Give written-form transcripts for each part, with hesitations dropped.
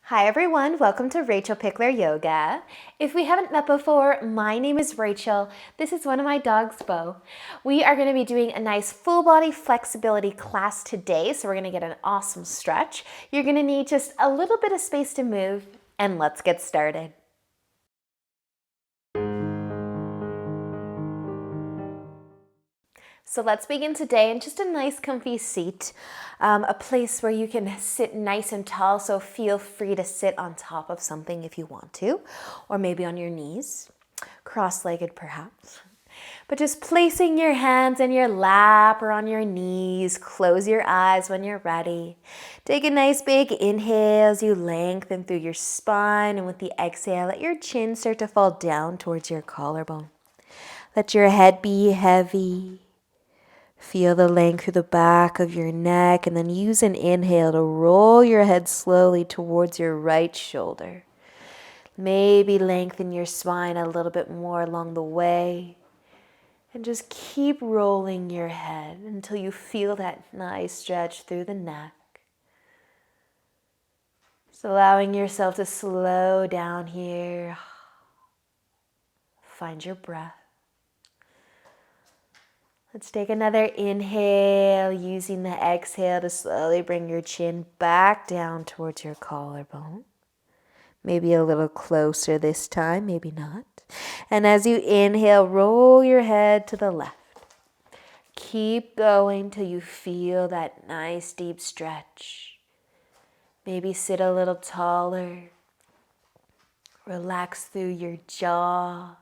Hi everyone, welcome to Rachel Pichler Yoga. If we haven't met before, my name is Rachel. This is one of my dogs, Bo. We are going to be doing a nice full body flexibility class today, so we're going to get an awesome stretch. You're going to need just a little bit of space to move, and let's get started. So let's begin today in just a nice comfy seat, a place where you can sit nice and tall, so feel free to sit on top of something if you want to, or maybe on your knees, cross-legged perhaps. But just placing your hands in your lap or on your knees, close your eyes when you're ready. Take a nice big inhale as you lengthen through your spine, and with the exhale, let your chin start to fall down towards your collarbone. Let your head be heavy. Feel the length through the back of your neck, and then use an inhale to roll your head slowly towards your right shoulder. Maybe lengthen your spine a little bit more along the way. And just keep rolling your head until you feel that nice stretch through the neck. Just allowing yourself to slow down here. Find your breath. Let's take another inhale, using the exhale to slowly bring your chin back down towards your collarbone. Maybe a little closer this time, maybe not. And as you inhale, roll your head to the left. Keep going till you feel that nice deep stretch. Maybe sit a little taller. Relax through your jaw.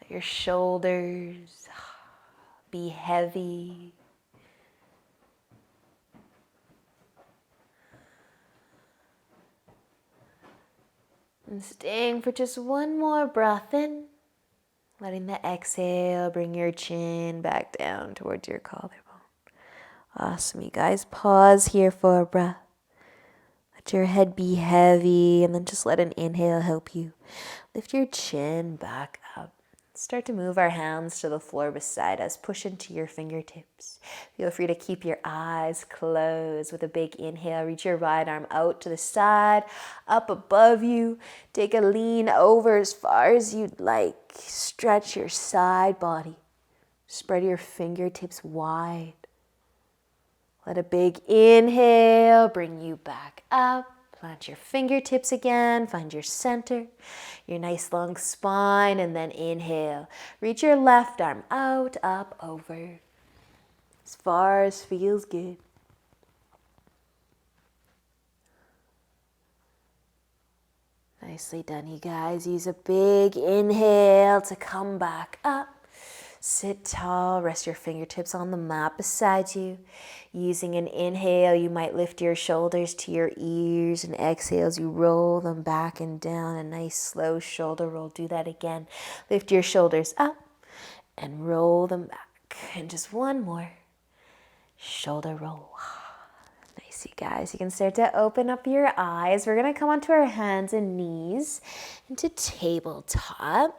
Let your shoulders be heavy. And staying for just one more breath in. Letting the exhale bring your chin back down towards your collarbone. Awesome, you guys. Pause here for a breath. Let your head be heavy, and then just let an inhale help you lift your chin back up. Start to move our hands to the floor beside us. Push into your fingertips. Feel free to keep your eyes closed. With a big inhale, reach your right arm out to the side, up above you. Take a lean over as far as you'd like. Stretch your side body. Spread your fingertips wide. Let a big inhale bring you back up. Plant your fingertips again. Find your center, your nice long spine, and then inhale. Reach your left arm out, up, over, as far as feels good. Nicely done, you guys. Use a big inhale to come back up. Sit tall, rest your fingertips on the mat beside you. Using an inhale, you might lift your shoulders to your ears, and exhale as you roll them back and down. A nice slow shoulder roll. Do that again. Lift your shoulders up and roll them back. And just one more. Shoulder roll. Nice, you guys. You can start to open up your eyes. We're going to come onto our hands and knees into tabletop.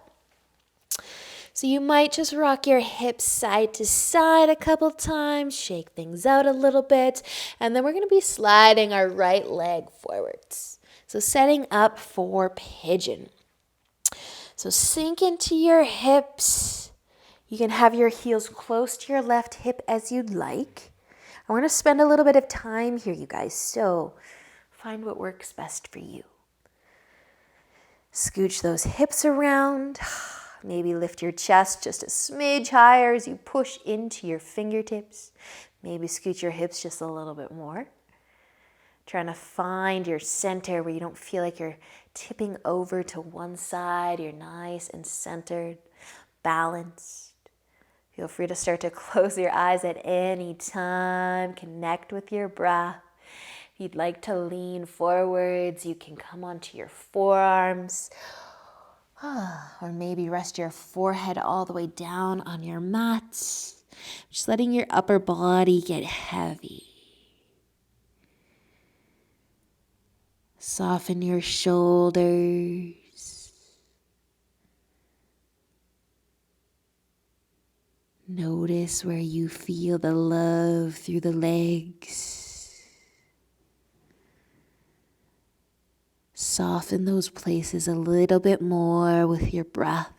So you might just rock your hips side to side a couple times, shake things out a little bit, and then we're going to be sliding our right leg forwards. So setting up for pigeon. So sink into your hips. You can have your heels close to your left hip as you'd like. I want to spend a little bit of time here, you guys, so find what works best for you. Scooch those hips around. Maybe lift your chest just a smidge higher as you push into your fingertips. Maybe scoot your hips just a little bit more. Trying to find your center where you don't feel like you're tipping over to one side. You're nice and centered, balanced. Feel free to start to close your eyes at any time. Connect with your breath. If you'd like to lean forwards, you can come onto your forearms. Or maybe rest your forehead all the way down on your mat. Just letting your upper body get heavy. Soften your shoulders. Notice where you feel the love through the legs. soften those places a little bit more with your breath.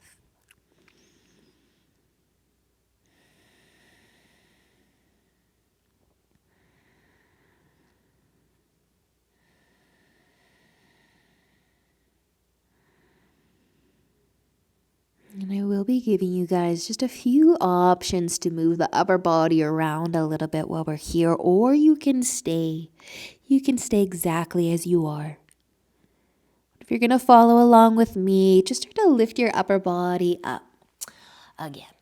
And I will be giving you guys just a few options to move the upper body around a little bit while we're here, or you can stay. You can stay exactly as you are. If you're going to follow along with me, just start to lift your upper body up again.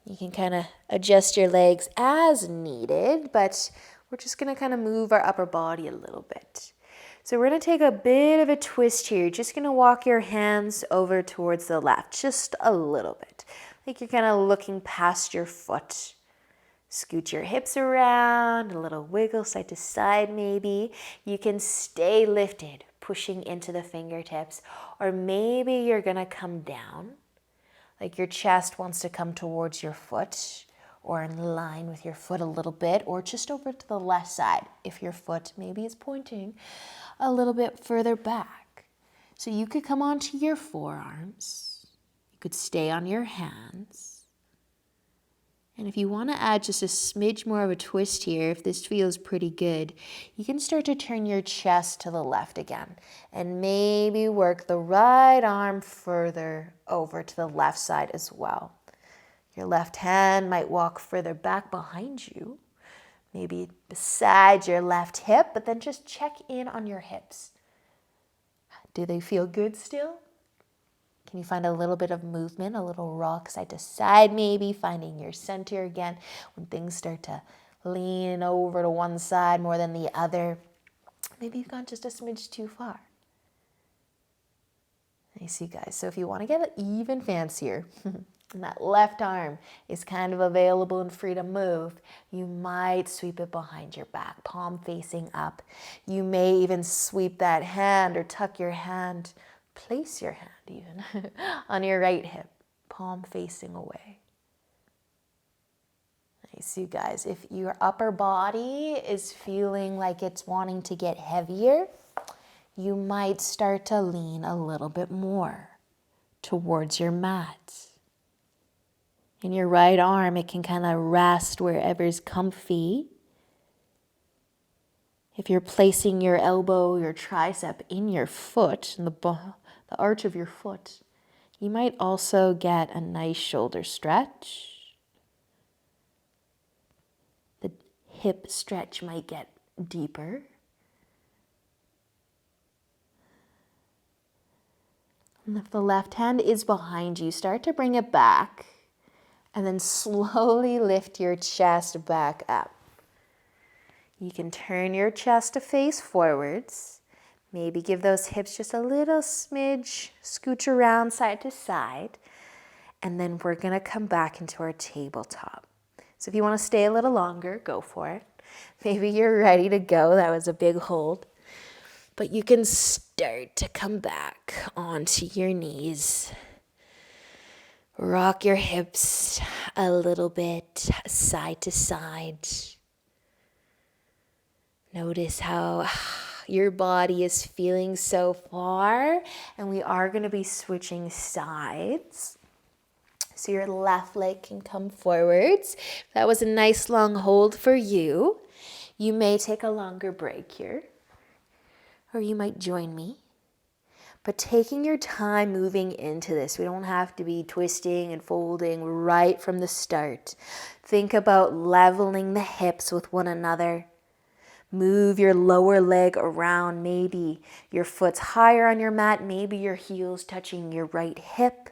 You can kind of adjust your legs as needed, but we're just going to kind of move our upper body a little bit. So we're going to take a bit of a twist here. You're just going to walk your hands over towards the left, just a little bit. Like you're kind of looking past your foot. Scoot your hips around, a little wiggle side to side maybe. You can stay lifted, pushing into the fingertips. Or maybe you're going to come down, like your chest wants to come towards your foot, or in line with your foot a little bit, or just over to the left side if your foot maybe is pointing a little bit further back. So you could come onto your forearms. You could stay on your hands. And if you want to add just a smidge more of a twist here, if this feels pretty good, you can start to turn your chest to the left again and maybe work the right arm further over to the left side as well. Your left hand might walk further back behind you, maybe beside your left hip, but then just check in on your hips. Do they feel good still? Can you find a little bit of movement, a little rock side to side maybe, finding your center again when things start to lean over to one side more than the other? Maybe you've gone just a smidge too far. Nice, you guys. So if you want to get even fancier, and that left arm is kind of available and free to move, you might sweep it behind your back, palm facing up. You may even sweep that hand or tuck your hand, place your hand even on your right hip, palm facing away. Nice, you guys. If your upper body is feeling like it's wanting to get heavier, you might start to lean a little bit more towards your mat. In your right arm, it can kind of rest wherever's comfy. If you're placing your elbow, your tricep in your foot, in the arch of your foot, you might also get a nice shoulder stretch. The hip stretch might get deeper. And if the left hand is behind you, start to bring it back. And then slowly lift your chest back up. You can turn your chest to face forwards. Maybe give those hips just a little smidge, scooch around side to side. And then we're going to come back into our tabletop. So if you want to stay a little longer, go for it. Maybe you're ready to go. That was a big hold. But you can start to come back onto your knees. Rock your hips a little bit side to side. Notice how your body is feeling so far. And we are going to be switching sides. So your left leg can come forwards. That was a nice long hold for you. You may take a longer break here. Or you might join me. But taking your time moving into this, we don't have to be twisting and folding right from the start. Think about leveling the hips with one another. Move your lower leg around. Maybe your foot's higher on your mat. Maybe your heel's touching your right hip.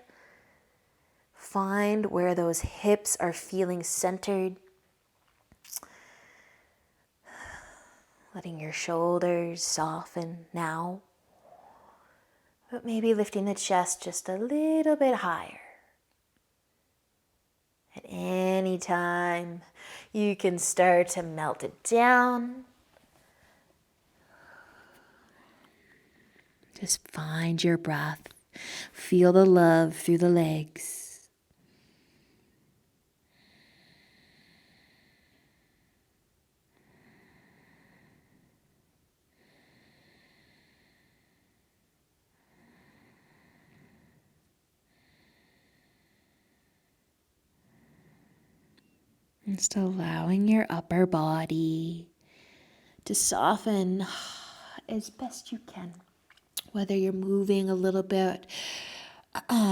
Find where those hips are feeling centered. Letting your shoulders soften now. But maybe lifting the chest just a little bit higher. At any time, you can start to melt it down. Just find your breath. Feel the love through the legs. Just allowing your upper body to soften as best you can. Whether you're moving a little bit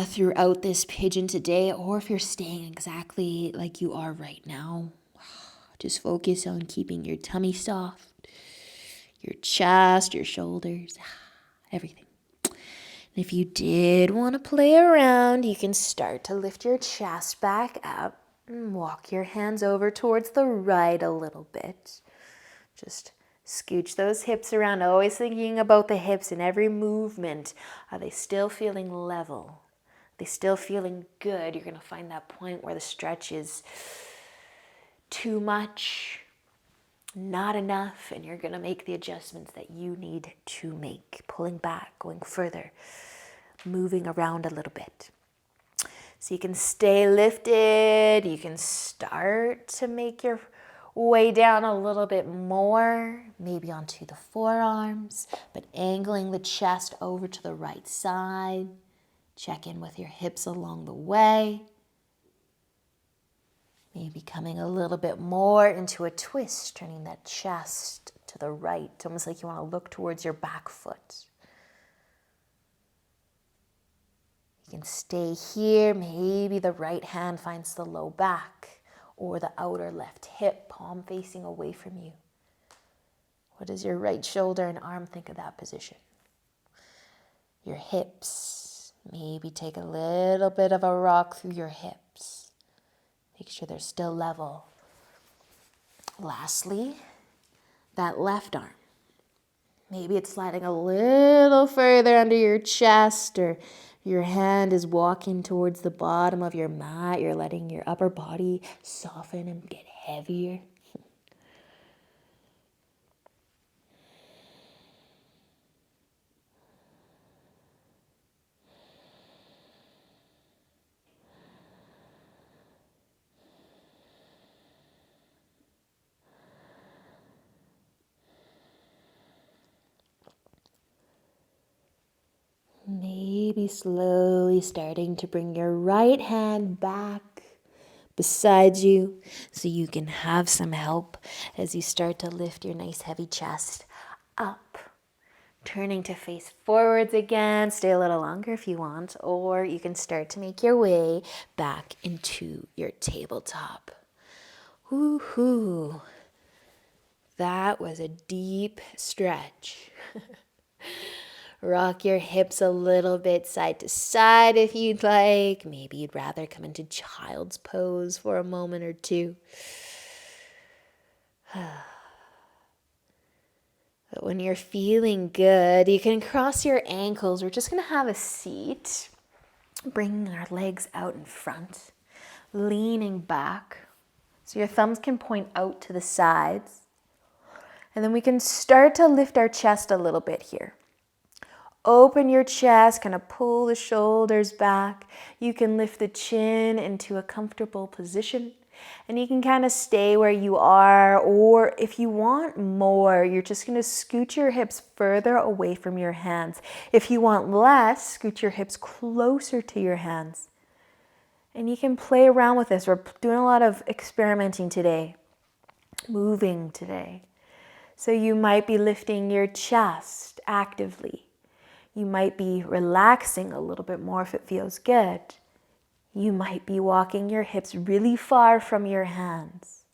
throughout this pigeon today, or if you're staying exactly like you are right now, just focus on keeping your tummy soft, your chest, your shoulders, everything. And if you did want to play around, you can start to lift your chest back up and walk your hands over towards the right a little bit. Just scooch those hips around, always thinking about the hips in every movement. Are they still feeling level? Are they still feeling good? You're going to find that point where the stretch is too much, not enough, and you're going to make the adjustments that you need to make. Pulling back, going further, moving around a little bit. So you can stay lifted. You can start to make your way down a little bit more, maybe onto the forearms, but angling the chest over to the right side. Check in with your hips along the way. Maybe coming a little bit more into a twist, turning that chest to the right, almost like you want to look towards your back foot. You can stay here. Maybe the right hand finds the low back or the outer left hip, palm facing away from you. What does your right shoulder and arm think of that position? Your hips, maybe take a little bit of a rock through your hips. Make sure they're still level. Lastly, that left arm. Maybe it's sliding a little further under your chest, or your hand is walking towards the bottom of your mat. You're letting your upper body soften and get heavier. Maybe slowly starting to bring your right hand back beside you so you can have some help as you start to lift your nice heavy chest up. Turning to face forwards again. Stay a little longer if you want, or you can start to make your way back into your tabletop. Woohoo! That was a deep stretch. Rock your hips a little bit side to side if you'd like. Maybe you'd rather come into child's pose for a moment or two. But when you're feeling good, you can cross your ankles. We're just going to have a seat, bringing our legs out in front, leaning back so your thumbs can point out to the sides. And then we can start to lift our chest a little bit here. Open your chest, kind of pull the shoulders back. You can lift the chin into a comfortable position. And you can kind of stay where you are, or if you want more, you're just going to scoot your hips further away from your hands. If you want less, scoot your hips closer to your hands. And you can play around with this. We're doing a lot of experimenting today, moving today. So you might be lifting your chest actively. You might be relaxing a little bit more if it feels good. You might be walking your hips really far from your hands.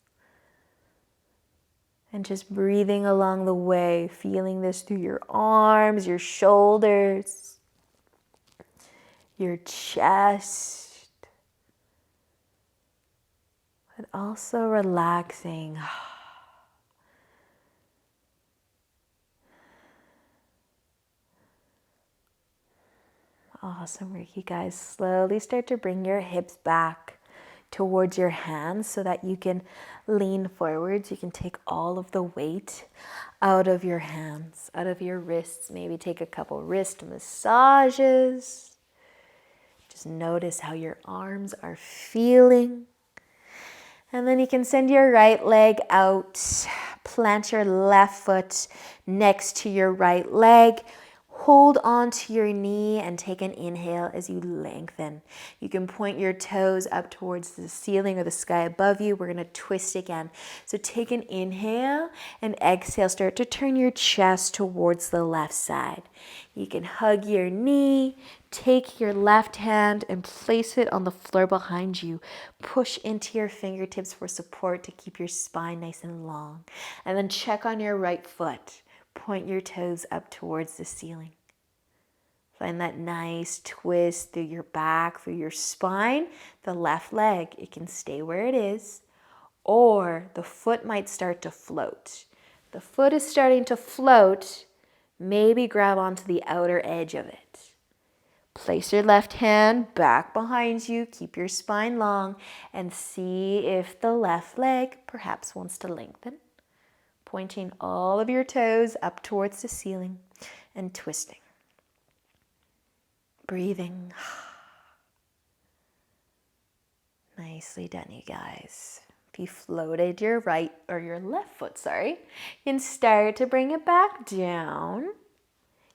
And just breathing along the way, feeling this through your arms, your shoulders, your chest. But also relaxing. Awesome work, you guys. Slowly start to bring your hips back towards your hands so that you can lean forwards. You can take all of the weight out of your hands, out of your wrists. Maybe take a couple wrist massages. Just notice how your arms are feeling. And then you can send your right leg out. Plant your left foot next to your right leg. Hold on to your knee and take an inhale as you lengthen. You can point your toes up towards the ceiling or the sky above you. We're going to twist again. So take an inhale and exhale. Start to turn your chest towards the left side. You can hug your knee, take your left hand and place it on the floor behind you. Push into your fingertips for support to keep your spine nice and long. And then check on your right foot. Point your toes up towards the ceiling. Find that nice twist through your back, through your spine. The left leg, it can stay where it is, or the foot might start to float. The foot is starting to float. Maybe grab onto the outer edge of it. Place your left hand back behind you. Keep your spine long and see if the left leg perhaps wants to lengthen. Pointing all of your toes up towards the ceiling and twisting. Breathing. Nicely done, you guys. If you floated your right or your left foot, you can start to bring it back down.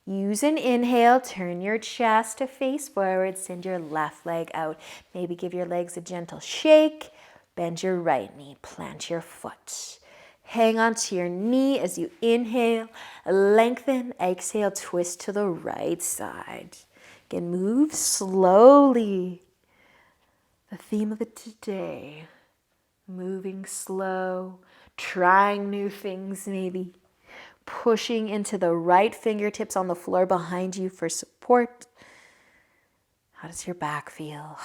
Use an inhale, turn your chest to face forward, send your left leg out. Maybe give your legs a gentle shake. Bend your right knee, plant your foot. Hang on to your knee as you inhale, lengthen, exhale, twist to the right side. Again, move slowly. The theme of the today, moving slow, trying new things maybe. Pushing into the right fingertips on the floor behind you for support. How does your back feel?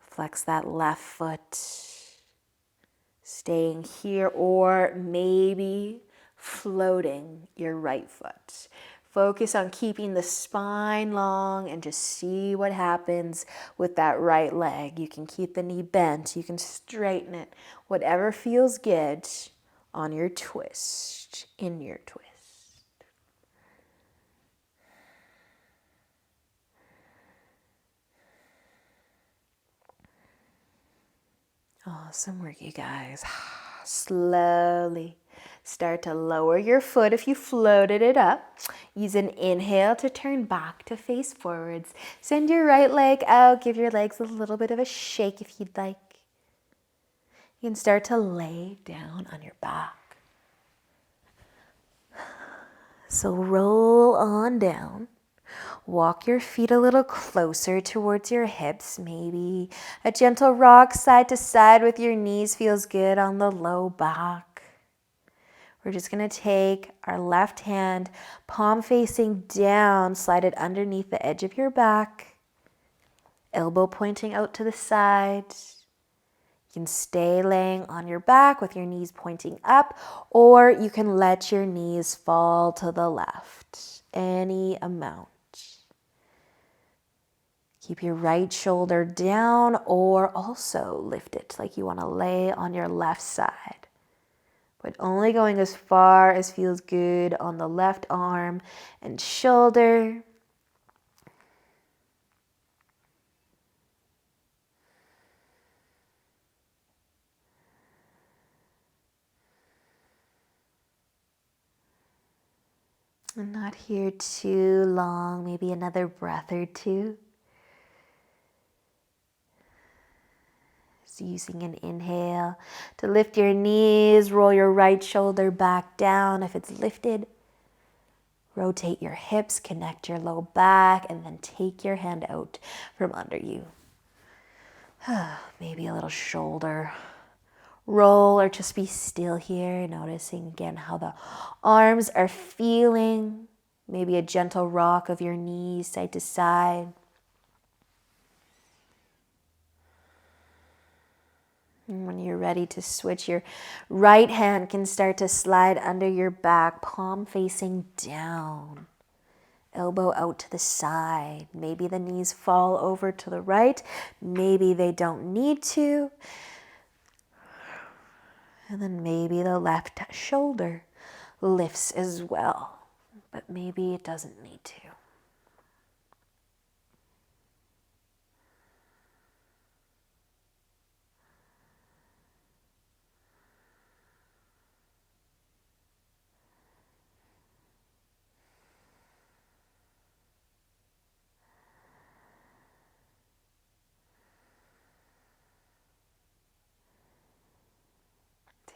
Flex that left foot. Staying here, or maybe floating your right foot. Focus on keeping the spine long and just see what happens with that right leg. You can keep the knee bent. You can straighten it. Whatever feels good on your twist, in your twist. Awesome work, you guys. Slowly start to lower your foot if you floated it up. Use an inhale to turn back to face forwards. Send your right leg out. Give your legs a little bit of a shake if you'd like. You can start to lay down on your back. So roll on down. Walk your feet a little closer towards your hips. Maybe a gentle rock side to side with your knees feels good on the low back. We're just going to take our left hand, palm facing down, slide it underneath the edge of your back. Elbow pointing out to the side. You can stay laying on your back with your knees pointing up, or you can let your knees fall to the left, any amount. Keep your right shoulder down, or also lift it like you want to lay on your left side. But only going as far as feels good on the left arm and shoulder. I'm not here too long, maybe another breath or two. Just using an inhale to lift your knees, roll your right shoulder back down. If it's lifted, rotate your hips, connect your low back, and then take your hand out from under you. Maybe a little shoulder roll, or just be still here, noticing again how the arms are feeling. Maybe a gentle rock of your knees side to side. And when you're ready to switch, your right hand can start to slide under your back, palm facing down. Elbow out to the side. Maybe the knees fall over to the right. Maybe they don't need to. And then maybe the left shoulder lifts as well, but maybe it doesn't need to.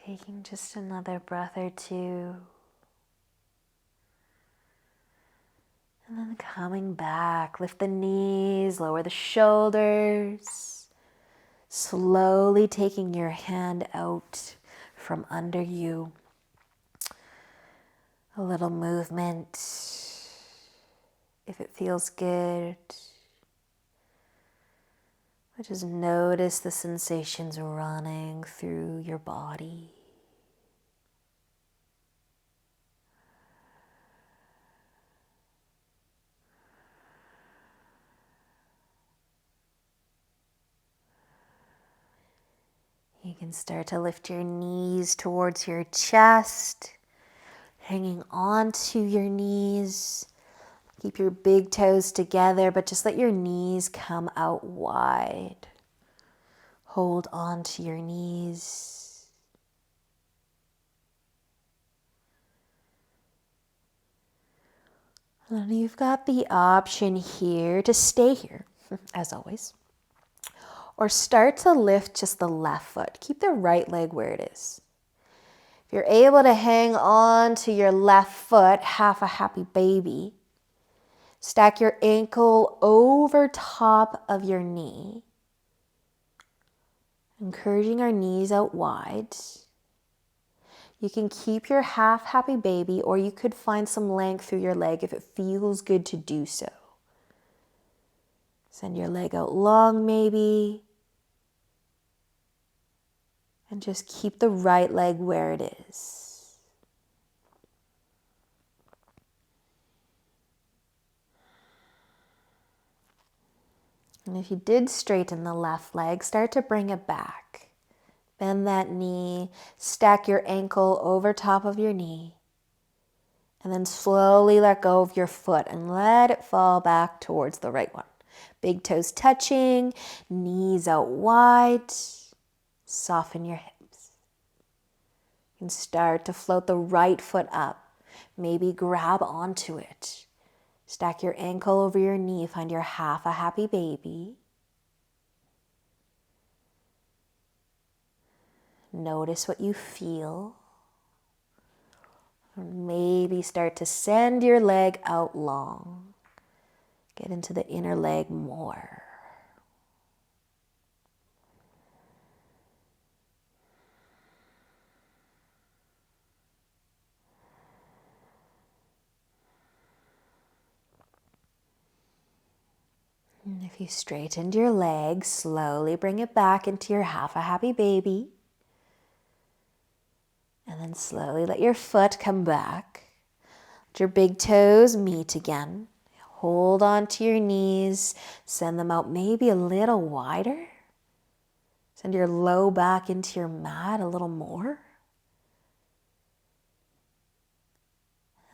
Taking just another breath or two. And then coming back, lift the knees, lower the shoulders. Slowly taking your hand out from under you. A little movement, if it feels good. But just notice the sensations running through your body. You can start to lift your knees towards your chest, hanging onto your knees. Keep your big toes together, but just let your knees come out wide. Hold on to your knees. And you've got the option here to stay here, as always. Or start to lift just the left foot. Keep the right leg where it is. If you're able to hang on to your left foot, half a happy baby, stack your ankle over top of your knee, encouraging our knees out wide. You can keep your half happy baby, or you could find some length through your leg if it feels good to do so. Send your leg out long maybe. And just keep the right leg where it is. And if you did straighten the left leg, start to bring it back. Bend that knee, stack your ankle over top of your knee, and then slowly let go of your foot and let it fall back towards the right one. Big toes touching, knees out wide, soften your hips. You can start to float the right foot up, maybe grab onto it. Stack your ankle over your knee, find your half a happy baby. Notice what you feel. Or maybe start to send your leg out long. Get into the inner leg more. And if you straightened your leg, slowly bring it back into your half a happy baby. And then slowly let your foot come back. Let your big toes meet again. Hold on to your knees. Send them out maybe a little wider. Send your low back into your mat a little more.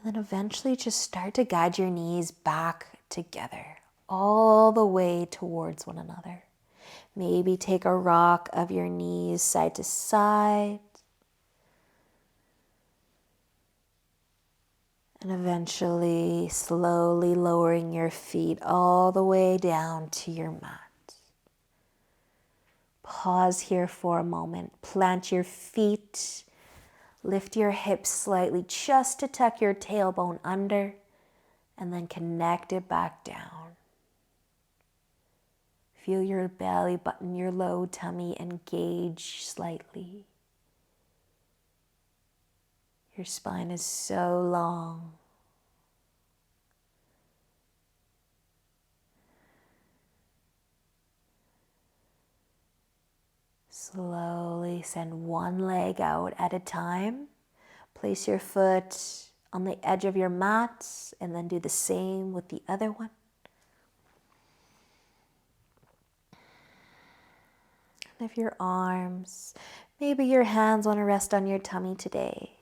And then eventually just start to guide your knees back together, all the way towards one another. Maybe take a rock of your knees side to side. And eventually, slowly lowering your feet all the way down to your mat. Pause here for a moment. Plant your feet. Lift your hips slightly just to tuck your tailbone under. And then connect it back down. Feel your belly button, your low tummy engage slightly. Your spine is so long. Slowly send one leg out at a time. Place your foot on the edge of your mat and then do the same with the other one. And if your arms, maybe your hands want to rest on your tummy today,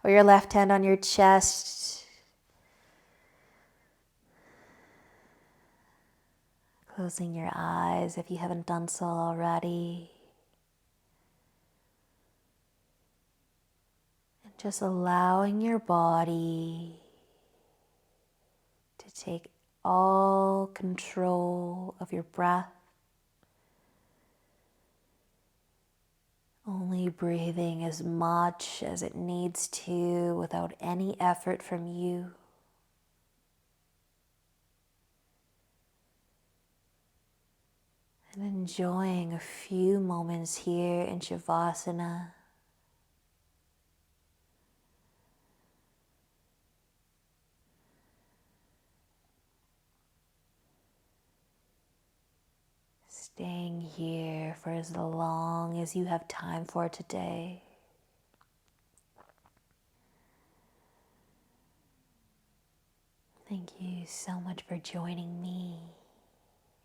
or your left hand on your chest. Closing your eyes if you haven't done so already. And just allowing your body to take all control of your breath. Only breathing as much as it needs to without any effort from you. And enjoying a few moments here in Shavasana. Staying here for as long as you have time for today. Thank you so much for joining me.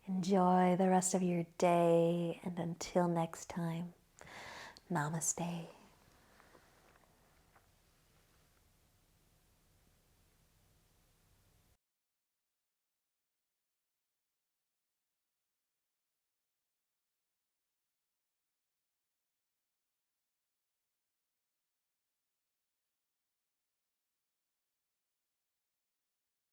Enjoy the rest of your day, and until next time, namaste.